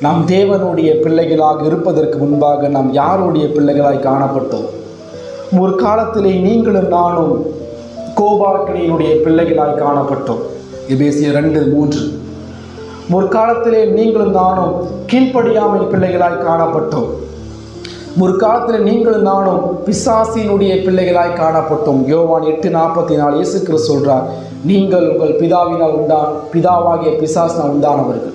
நாம் தேவனுடைய பிள்ளைகளாக இருப்பதற்கு முன்பாக நாம் யாருடைய பிள்ளைகளாய் காணப்பட்டோம்? ஒரு காலத்திலே நீங்களும் நானும் கோபாக்கினியினுடைய பிள்ளைகளாய் காணப்பட்டோம். எபேசியர் 2:3. முற்காலத்திலே நீங்களும் நானும் கீழ்ப்படியாமல் பிள்ளைகளாய் காணப்பட்டோம். முற்காலத்தில் நீங்களும் நானும் பிசாசினுடைய பிள்ளைகளாய் காணப்பட்டோம். யோவான் 8:44 இயேசு கிறிஸ்து சொல்றார், நீங்கள் உங்கள் பிதாவாகிய பிசாசினால் உண்டானவர்கள்.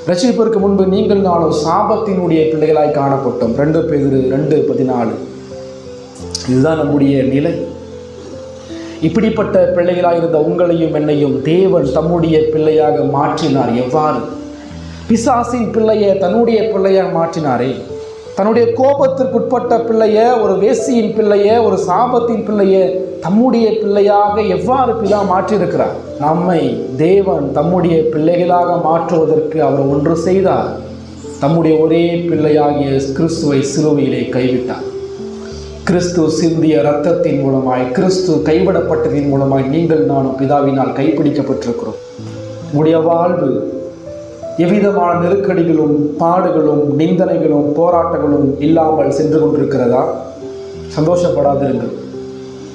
ரட்சிப்பிற்கு முன்பு நீங்கள் நானும் சாபத்தினுடைய பிள்ளைகளாய் காணப்பட்டோம். 2 பேதுரு 2:14. இதுதான் நம்முடைய நிலை. இப்படிப்பட்ட பிள்ளைகளாக இருந்த உங்களையும் என்னையும் தேவன் தம்முடைய பிள்ளையாக மாற்றினார். எவ்வாறு? பிசாசின் பிள்ளையை தன்னுடைய பிள்ளையாக மாற்றினாரே. தன்னுடைய கோபத்திற்குட்பட்ட பிள்ளைய, ஒரு வேசியின் பிள்ளைய, ஒரு சாபத்தின் பிள்ளைய தம்முடைய பிள்ளையாக எவ்வாறு பிதா மாற்றியிருக்கிறார்? நம்மை தேவன் தம்முடைய பிள்ளைகளாக மாற்றுவதற்கு அவர் ஒன்று செய்தார். தம்முடைய ஒரே பிள்ளையாகிய கிறிஸ்துவை சிலுவையிலே கைவிட்டார். கிறிஸ்து சிந்திய இரத்தத்தின் மூலமாய், கிறிஸ்து கைவிடப்பட்டதின் மூலமாய் நீங்கள் நானும் பிதாவினால் கைப்பிடிக்கப்பட்டிருக்கிறோம். உடைய வாழ்வு எவ்விதமான நெருக்கடிகளும் பாடுகளும் நிந்தனைகளும் போராட்டங்களும் இல்லாமல் சென்று கொண்டிருக்கிறதா? சந்தோஷப்படாதிருங்கள்.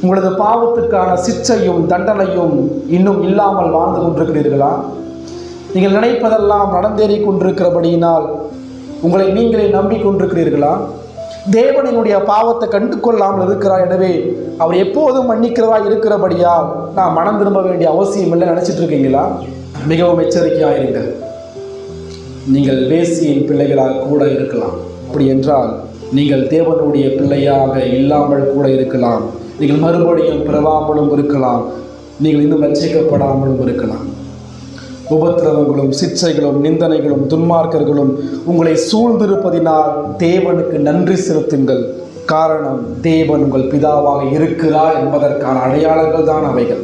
உங்களது பாவத்துக்கான சிற்சையும் தண்டனையும் இன்னும் இல்லாமல் வாழ்ந்து கொண்டிருக்கிறீர்களா? நீங்கள் நினைப்பதெல்லாம் நடந்தேறி கொண்டிருக்கிறபடியினால் உங்களை நீங்களே நம்பிக்கொண்டிருக்கிறீர்களா? தேவனினுடைய பாவத்தை கண்டு கொள்ளாமல் இருக்கிறார். எனவே அவர் எப்போதும் மன்னிக்கிறதா இருக்கிறபடியால் நான் மனம் திரும்ப வேண்டிய அவசியம் இல்லை நினைச்சிட்டு இருக்கீங்களா? மிகவும் எச்சரிக்கையாயிருங்கள். நீங்கள் வேசியின் பிள்ளைகளாக கூட இருக்கலாம். அப்படி என்றால் நீங்கள் தேவனுடைய பிள்ளையாக இல்லாமல் கூட இருக்கலாம். நீங்கள் மறுபடியும் பிறவாமலும் இருக்கலாம். நீங்கள் இன்னும் ரட்சிக்கப்படாமலும் இருக்கலாம். உபத்திரவங்களும் சிற்சைகளும் நிந்தனைகளும் துன்மார்க்கர்களும் உங்களை சூழ்ந்திருப்பதினால் தேவனுக்கு நன்றி செலுத்துங்கள். காரணம், தேவன் உங்கள் பிதாவாக இருக்கிறார் என்பதற்கான அடையாளங்கள் தான் அவைகள்.